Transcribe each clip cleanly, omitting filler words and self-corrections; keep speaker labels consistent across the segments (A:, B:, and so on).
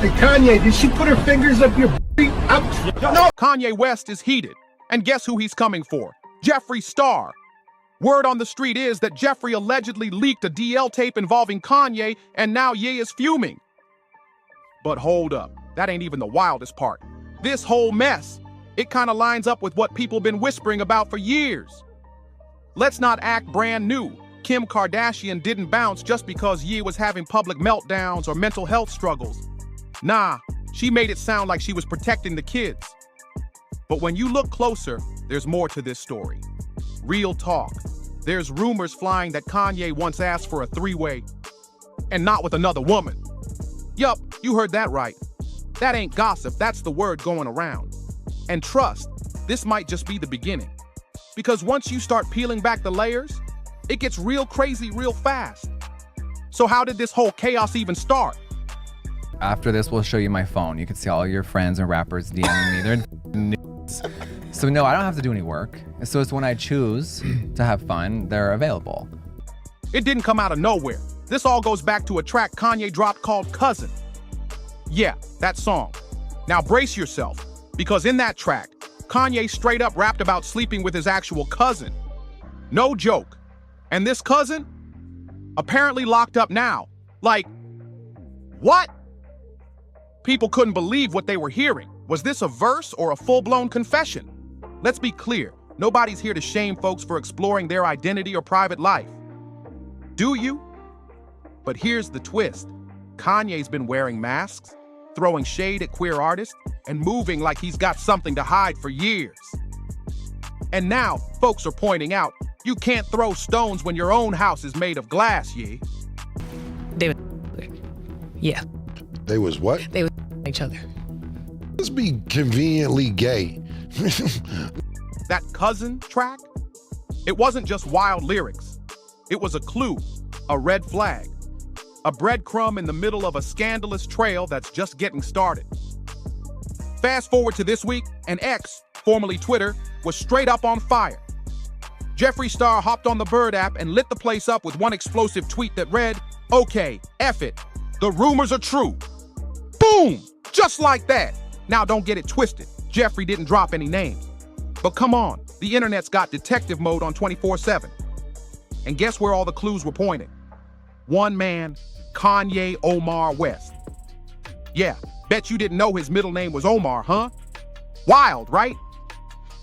A: Hey, Kanye, did she put her fingers up your No!
B: Kanye West is heated. And guess who he's coming for? Jeffree Star. Word on the street is that Jeffree allegedly leaked a DL tape involving Kanye, and now Ye is fuming. But hold up, that ain't even the wildest part. This whole mess, it kind of lines up with what people been whispering about for years. Let's not act brand new. Kim Kardashian didn't bounce just because Ye was having public meltdowns or mental health struggles. Nah, she made it sound like she was protecting the kids. But when you look closer, there's more to this story. Real talk. There's rumors flying that Kanye once asked for a three-way, and not with another woman. Yup, you heard that right. That ain't gossip, that's the word going around. And trust, this might just be the beginning. Because once you start peeling back the layers, it gets real crazy real fast. So how did this whole chaos even start?
C: After this, we'll show you my phone. You can see all your friends and rappers DMing me. They're nudes. So no, I don't have to do any work. So it's when I choose to have fun, they're available.
B: It didn't come out of nowhere. This all goes back to a track Kanye dropped called Cousin. Yeah, that song. Now brace yourself, because in that track, Kanye straight up rapped about sleeping with his actual cousin. No joke. And this cousin? Apparently locked up now. Like, what? People couldn't believe what they were hearing. Was this a verse or a full-blown confession? Let's be clear, nobody's here to shame folks for exploring their identity or private life. Do you? But here's the twist. Kanye's been wearing masks, throwing shade at queer artists, and moving like he's got something to hide for years. And now, folks are pointing out, you can't throw stones when your own house is made of glass, Ye.
D: They was, yeah.
E: They was what?
D: They was each other.
E: Let's be conveniently gay.
B: That Cousin track? It wasn't just wild lyrics. It was a clue, a red flag, a breadcrumb in the middle of a scandalous trail that's just getting started. Fast forward to this week, and X, formerly Twitter, was straight up on fire. Jeffree Star hopped on the Bird app and lit the place up with one explosive tweet that read, "Okay, F it. The rumors are true." Boom! Just like that. Now don't get it twisted. Jeffree didn't drop any names. But come on, the internet's got detective mode on 24/7. And guess where all the clues were pointing? One man, Kanye Omar West. Yeah, bet you didn't know his middle name was Omar, huh? Wild, right?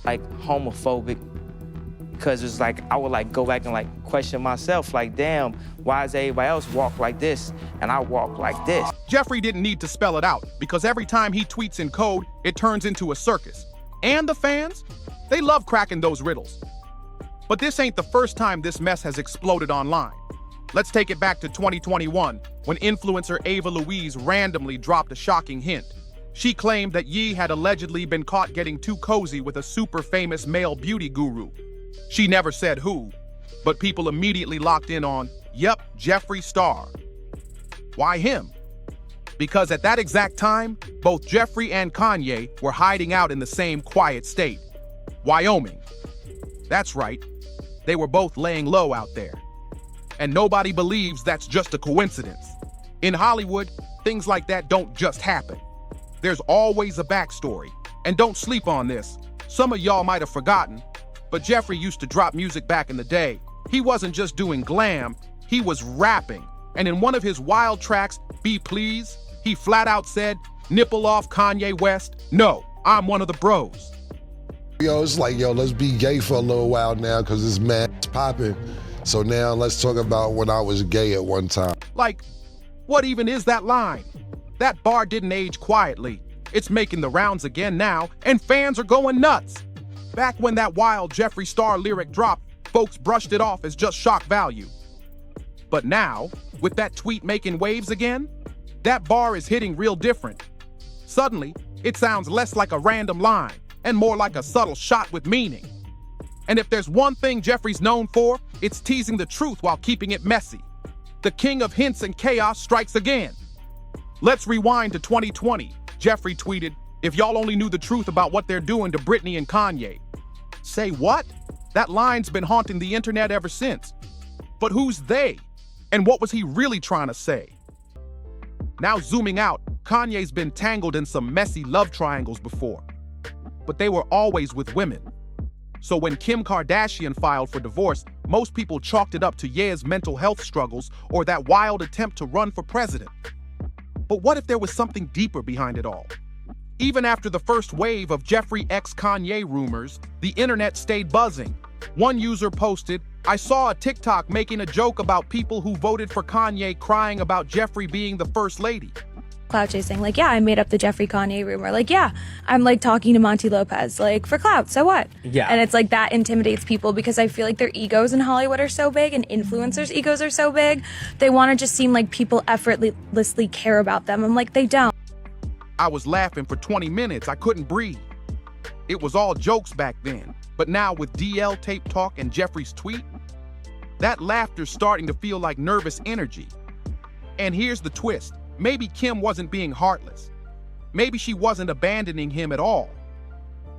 F: Like homophobic, because it's like I would like go back and like question myself, like, damn, why does everybody else walk like this and I walk like this?
B: Jeffree didn't need to spell it out, because every time he tweets in code, it turns into a circus. And the fans, they love cracking those riddles. But this ain't the first time this mess has exploded online. Let's take it back to 2021, when influencer Ava Louise randomly dropped a shocking hint. She claimed that Ye had allegedly been caught getting too cozy with a super famous male beauty guru. She never said who, but people immediately locked in on, yep, Jeffree Star. Why him? Because at that exact time, both Jeffree and Kanye were hiding out in the same quiet state, Wyoming. That's right, they were both laying low out there. And nobody believes that's just a coincidence. In Hollywood, things like that don't just happen. There's always a backstory. And don't sleep on this. Some of y'all might have forgotten, but Jeffree used to drop music back in the day. He wasn't just doing glam, he was rapping. And in one of his wild tracks, Be Please, he flat out said, "Nipple off Kanye West, no, I'm one of the bros."
E: Yo, it's like, yo, let's be gay for a little while now because this man's popping. So now let's talk about when I was gay at one time.
B: Like, what even is that line? That bar didn't age quietly. It's making the rounds again now, and fans are going nuts. Back when that wild Jeffree Star lyric dropped, folks brushed it off as just shock value. But now, with that tweet making waves again, that bar is hitting real different. Suddenly, it sounds less like a random line and more like a subtle shot with meaning. And if there's one thing Jeffree's known for, it's teasing the truth while keeping it messy. The king of hints and chaos strikes again. Let's rewind to 2020. Jeffree tweeted, "If y'all only knew the truth about what they're doing to Britney and Kanye." Say what? That line's been haunting the internet ever since. But who's they? And what was he really trying to say? Now zooming out, Kanye's been tangled in some messy love triangles before, but they were always with women. So when Kim Kardashian filed for divorce, most people chalked it up to Ye's mental health struggles or that wild attempt to run for president. But what if there was something deeper behind it all? Even after the first wave of Jeffree x Kanye rumors, the internet stayed buzzing. One user posted, "I saw a TikTok making a joke about people who voted for Kanye crying about Jeffree being the first lady."
G: Clout chasing, like, yeah, I made up the Jeffree Kanye rumor. Like, yeah, I'm like talking to Monty Lopez, like, for clout, so what?
F: Yeah.
G: And it's like that intimidates people because I feel like their egos in Hollywood are so big and influencers' egos are so big. They want to just seem like people effortlessly care about them. I'm like, they don't.
B: I was laughing for 20 minutes. I couldn't breathe. It was all jokes back then. But now with DL tape talk and Jeffree's tweet, that laughter's starting to feel like nervous energy. And here's the twist. Maybe Kim wasn't being heartless. Maybe she wasn't abandoning him at all.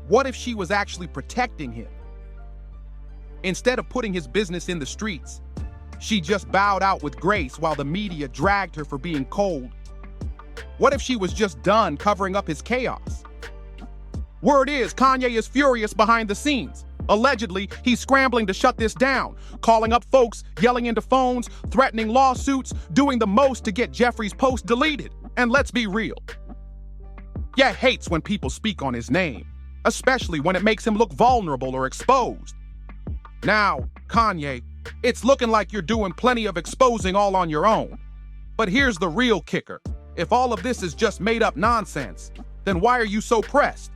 B: What if she was actually protecting him? Instead of putting his business in the streets, she just bowed out with grace while the media dragged her for being cold. What if she was just done covering up his chaos? Word is, Kanye is furious behind the scenes. Allegedly, he's scrambling to shut this down, calling up folks, yelling into phones, threatening lawsuits, doing the most to get Jeffree's post deleted. And let's be real. Ye hates when people speak on his name, especially when it makes him look vulnerable or exposed. Now, Kanye, it's looking like you're doing plenty of exposing all on your own. But here's the real kicker. If all of this is just made up nonsense, then why are you so pressed?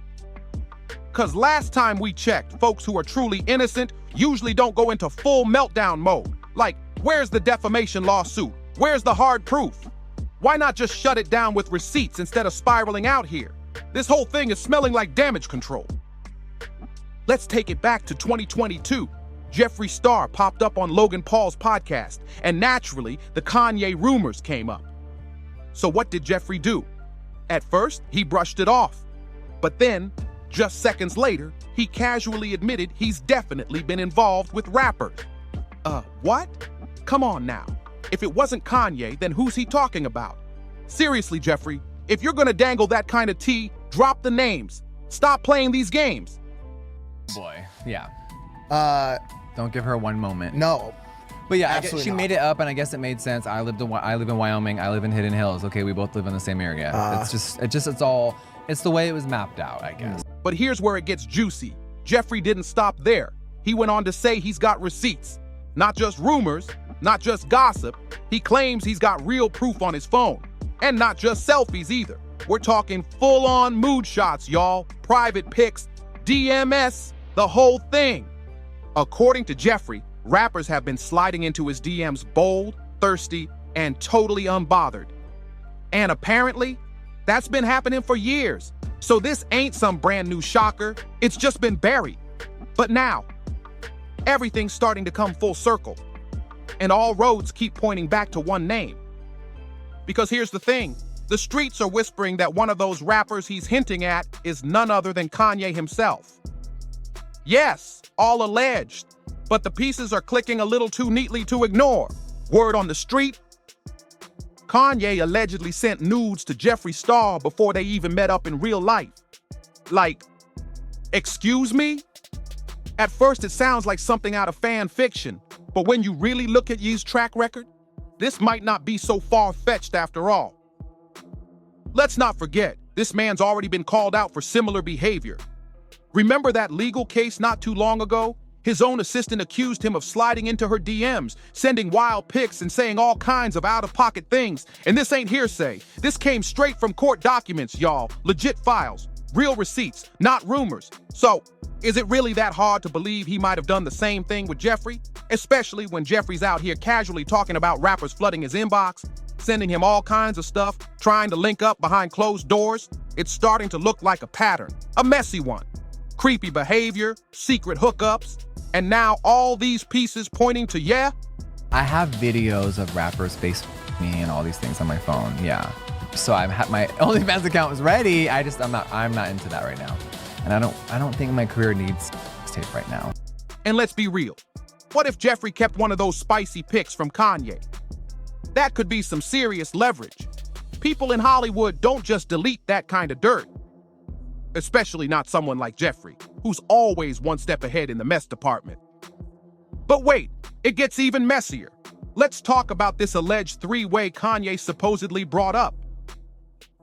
B: Because last time we checked, folks who are truly innocent usually don't go into full meltdown mode. Like, where's the defamation lawsuit? Where's the hard proof? Why not just shut it down with receipts instead of spiraling out here? This whole thing is smelling like damage control. Let's take it back to 2022. Jeffree Star popped up on Logan Paul's podcast, and naturally, the Kanye rumors came up. So what did Jeffree do? At first, he brushed it off. But then, just seconds later, he casually admitted he's definitely been involved with rappers. What? Come on now. If it wasn't Kanye, then who's he talking about? Seriously, Jeffree, if you're gonna dangle that kind of tea, drop the names. Stop playing these games.
C: Boy, yeah.
H: Don't
C: give her one moment.
H: No.
C: But yeah,
H: Absolutely
C: she
H: not.
C: made it up, and I guess it made sense. I live in Wyoming. I live in Hidden Hills. Okay, we both live in the same area. It's the way it was mapped out, I guess.
B: But here's where it gets juicy. Jeffree didn't stop there. He went on to say he's got receipts. Not just rumors, not just gossip. He claims he's got real proof on his phone. And not just selfies either. We're talking full-on mood shots, y'all. Private pics, DMS, the whole thing. According to Jeffree, rappers have been sliding into his DMs bold, thirsty, and totally unbothered. And apparently, that's been happening for years. So this ain't some brand new shocker. It's just been buried. But now, everything's starting to come full circle. And all roads keep pointing back to one name. Because here's the thing. The streets are whispering that one of those rappers he's hinting at is none other than Kanye himself. Yes, all alleged. But the pieces are clicking a little too neatly to ignore. Word on the street, Kanye allegedly sent nudes to Jeffree Star before they even met up in real life. Like, excuse me? At first it sounds like something out of fan fiction, but when you really look at Ye's track record, this might not be so far-fetched after all. Let's not forget, this man's already been called out for similar behavior. Remember that legal case not too long ago? His own assistant accused him of sliding into her DMs, sending wild pics and saying all kinds of out-of-pocket things. And this ain't hearsay. This came straight from court documents, y'all. Legit files. Real receipts, not rumors. So, is it really that hard to believe he might have done the same thing with Jeffree? Especially when Jeffree's out here casually talking about rappers flooding his inbox, sending him all kinds of stuff, trying to link up behind closed doors. It's starting to look like a pattern. A messy one. Creepy behavior, secret hookups, and now all these pieces pointing to yeah?
C: I have videos of rappers Facebook me and all these things on my phone, yeah. So my OnlyFans account is ready. I'm not into that right now. And I don't think my career needs tape right now.
B: And let's be real. What if Jeffree kept one of those spicy pics from Kanye? That could be some serious leverage. People in Hollywood don't just delete that kind of dirt. Especially not someone like Jeffree, who's always one step ahead in the mess department. But wait, it gets even messier. Let's talk about this alleged three-way Kanye supposedly brought up.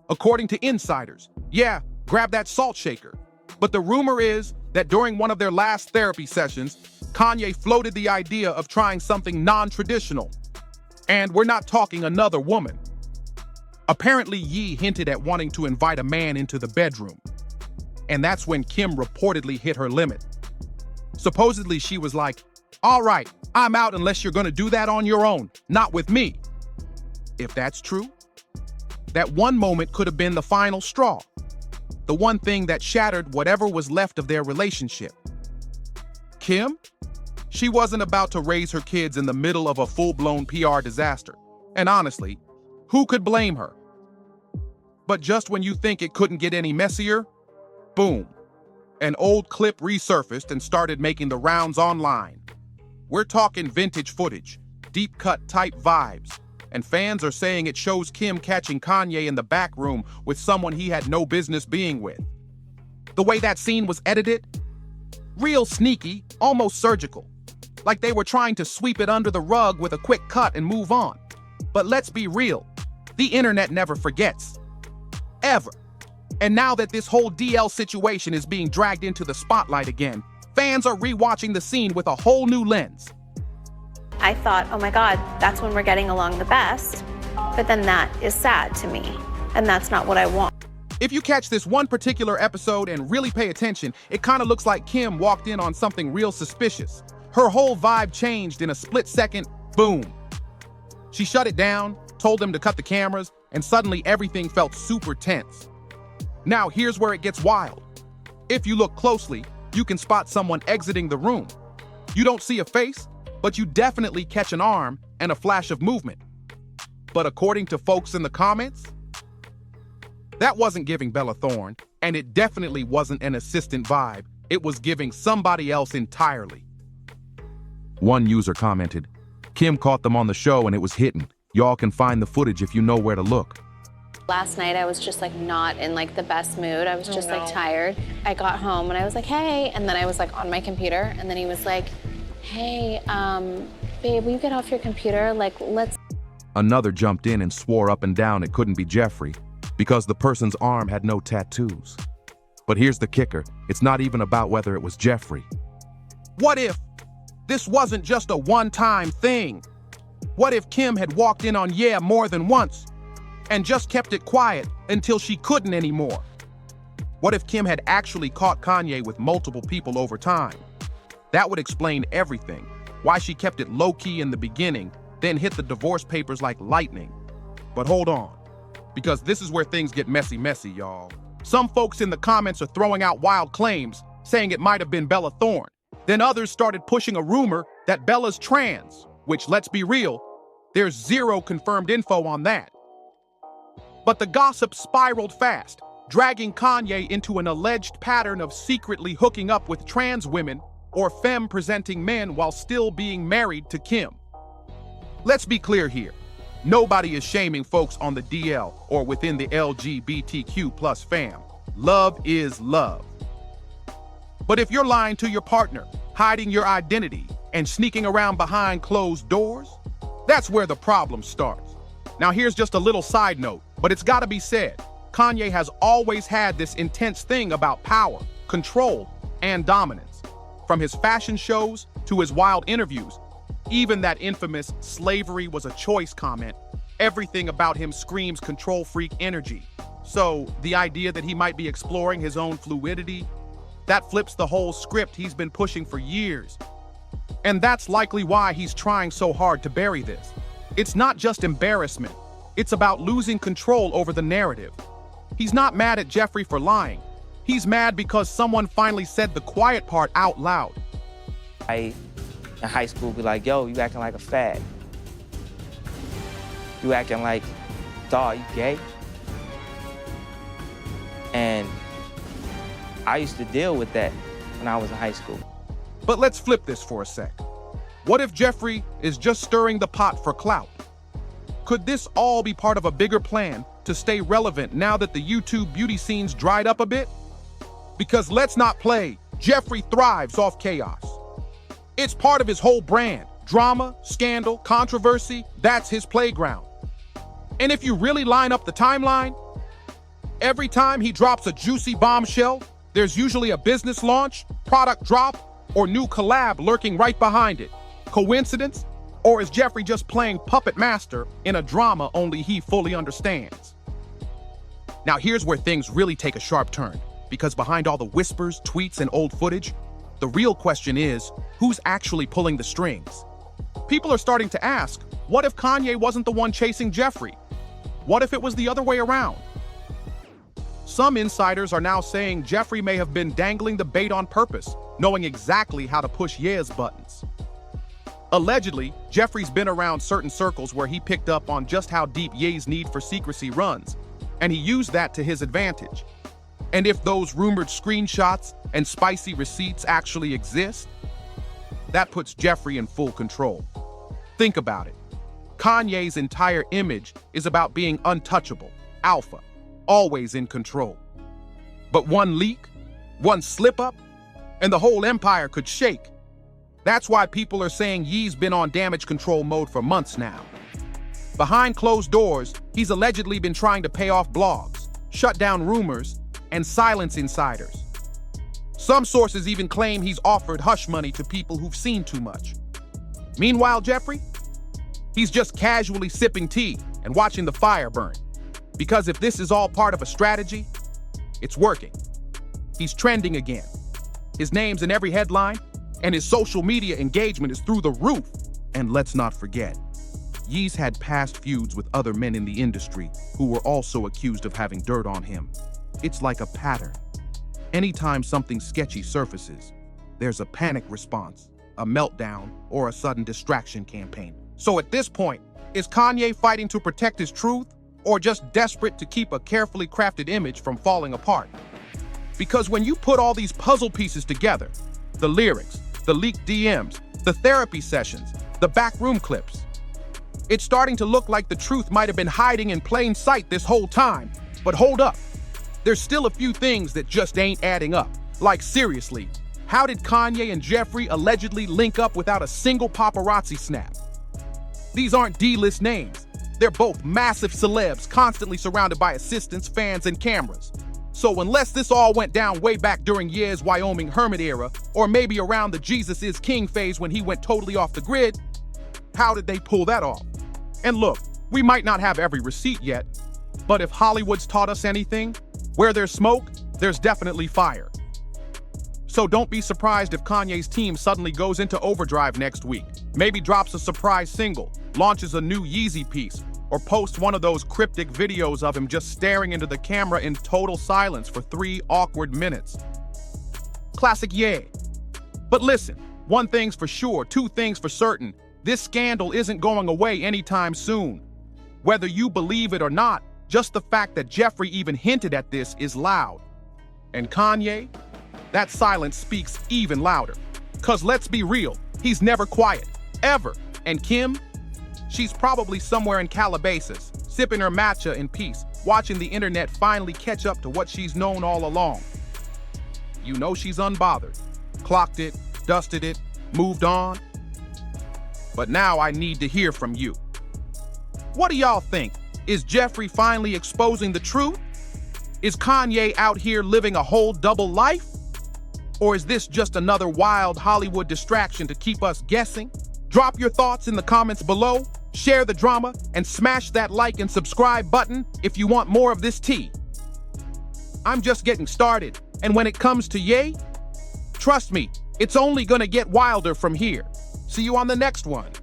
B: According to insiders, yeah, grab that salt shaker. But the rumor is that during one of their last therapy sessions, Kanye floated the idea of trying something non-traditional. And we're not talking another woman. Apparently, Ye hinted at wanting to invite a man into the bedroom. And that's when Kim reportedly hit her limit. Supposedly, she was like, "All right, I'm out unless you're gonna do that on your own, not with me." If that's true, that one moment could have been the final straw. The one thing that shattered whatever was left of their relationship. Kim? She wasn't about to raise her kids in the middle of a full-blown PR disaster. And honestly, who could blame her? But just when you think it couldn't get any messier, boom. An old clip resurfaced and started making the rounds online. We're talking vintage footage, deep-cut type vibes, and fans are saying it shows Kim catching Kanye in the back room with someone he had no business being with. The way that scene was edited, real sneaky, almost surgical. Like they were trying to sweep it under the rug with a quick cut and move on. But let's be real, the internet never forgets. Ever. And now that this whole DL situation is being dragged into the spotlight again, fans are rewatching the scene with a whole new lens.
I: I thought, oh my God, that's when we're getting along the best. But then that is sad to me. And that's not what I want.
B: If you catch this one particular episode and really pay attention, it kind of looks like Kim walked in on something real suspicious. Her whole vibe changed in a split second, boom. She shut it down, told them to cut the cameras, and suddenly everything felt super tense. Now here's where it gets wild. If you look closely, you can spot someone exiting the room. You don't see a face, but you definitely catch an arm and a flash of movement. But according to folks in the comments, that wasn't giving Bella Thorne, and it definitely wasn't an assistant vibe. It was giving somebody else entirely. One user commented, "Kim caught them on the show and it was hitting. Y'all can find the footage if you know where to look."
I: Last night I was just like not in like the best mood. I was just like tired. I got home and I was like, hey, and then I was like on my computer and then he was like, hey, babe, will you get off your computer? Like, let's.
B: Another jumped in and swore up and down it couldn't be Jeffree because the person's arm had no tattoos. But here's the kicker. It's not even about whether it was Jeffree. What if this wasn't just a one-time thing? What if Kim had walked in on Yeah more than once and just kept it quiet until she couldn't anymore? What if Kim had actually caught Kanye with multiple people over time? That would explain everything. Why she kept it low-key in the beginning, then hit the divorce papers like lightning. But hold on, because this is where things get messy, y'all. Some folks in the comments are throwing out wild claims, saying it might have been Bella Thorne. Then others started pushing a rumor that Bella's trans, which, let's be real, there's zero confirmed info on that. But the gossip spiraled fast, dragging Kanye into an alleged pattern of secretly hooking up with trans women or femme-presenting men while still being married to Kim. Let's be clear here. Nobody is shaming folks on the DL or within the LGBTQ+ fam. Love is love. But if you're lying to your partner, hiding your identity, and sneaking around behind closed doors, that's where the problem starts. Now here's just a little side note, but it's gotta be said. Kanye has always had this intense thing about power, control, and dominance. From his fashion shows to his wild interviews, even that infamous "slavery was a choice" comment, everything about him screams control freak energy. So the idea that he might be exploring his own fluidity, that flips the whole script he's been pushing for years. And that's likely why he's trying so hard to bury this. It's not just embarrassment. It's about losing control over the narrative. He's not mad at Jeffree for lying. He's mad because someone finally said the quiet part out loud.
F: In high school, be like, yo, you acting like a fag. You acting like, dawg, you gay? And I used to deal with that when I was in high school.
B: But let's flip this for a sec. What if Jeffree is just stirring the pot for clout? could this all be part of a bigger plan to stay relevant now that the YouTube beauty scene's dried up a bit? Because let's not play, Jeffree thrives off chaos. It's part of his whole brand. Drama, scandal, controversy, that's his playground. And if you really line up the timeline, every time he drops a juicy bombshell, there's usually a business launch, product drop, or new collab lurking right behind it. Coincidence? Or is Jeffree just playing puppet master in a drama only he fully understands? Now here's where things really take a sharp turn, because behind all the whispers, tweets, and old footage, the real question is, who's actually pulling the strings? People are starting to ask, what if Kanye wasn't the one chasing Jeffree? What if it was the other way around? Some insiders are now saying Jeffree may have been dangling the bait on purpose, knowing exactly how to push Ye's buttons. Allegedly, Jeffree's been around certain circles where he picked up on just how deep Ye's need for secrecy runs, and he used that to his advantage. And if those rumored screenshots and spicy receipts actually exist, that puts Jeffree in full control. Think about it. Kanye's entire image is about being untouchable, alpha, always in control. But one leak, one slip-up, and the whole empire could shake. That's why people are saying Ye's been on damage control mode for months now. Behind closed doors, he's allegedly been trying to pay off blogs, shut down rumors, and silence insiders. Some sources even claim he's offered hush money to people who've seen too much. Meanwhile, Jeffree? He's just casually sipping tea and watching the fire burn. Because if this is all part of a strategy, it's working. He's trending again. His name's in every headline, and his social media engagement is through the roof. And let's not forget, Ye's had past feuds with other men in the industry who were also accused of having dirt on him. It's like a pattern. Anytime something sketchy surfaces, there's a panic response, a meltdown, or a sudden distraction campaign. So at this point, is Kanye fighting to protect his truth, or just desperate to keep a carefully crafted image from falling apart? Because when you put all these puzzle pieces together, the lyrics, the leaked DMs, the therapy sessions, the backroom clips, it's starting to look like the truth might have been hiding in plain sight this whole time. But hold up. There's still a few things that just ain't adding up. Like seriously, how did Kanye and Jeffree allegedly link up without a single paparazzi snap? These aren't D-list names. They're both massive celebs constantly surrounded by assistants, fans, and cameras. So unless this all went down way back during Ye's Wyoming hermit era, or maybe around the Jesus is King phase when he went totally off the grid, how did they pull that off? And look, we might not have every receipt yet, but if Hollywood's taught us anything, where there's smoke, there's definitely fire. So don't be surprised if Kanye's team suddenly goes into overdrive next week, maybe drops a surprise single, launches a new Yeezy piece, or posts one of those cryptic videos of him just staring into the camera in total silence for 3 awkward minutes. Classic Ye. But listen, one thing's for sure, 2 things for certain, this scandal isn't going away anytime soon. Whether you believe it or not, just the fact that Jeffree even hinted at this is loud. And Kanye? That silence speaks even louder. 'Cause let's be real, he's never quiet, ever. And Kim? She's probably somewhere in Calabasas, sipping her matcha in peace, watching the internet finally catch up to what she's known all along. You know she's unbothered, clocked it, dusted it, moved on. But now I need to hear from you. What do y'all think? Is Jeffree finally exposing the truth? Is Kanye out here living a whole double life? Or is this just another wild Hollywood distraction to keep us guessing? Drop your thoughts in the comments below, share the drama, and smash that like and subscribe button if you want more of this tea. I'm just getting started, and when it comes to Ye, trust me, it's only gonna get wilder from here. See you on the next one.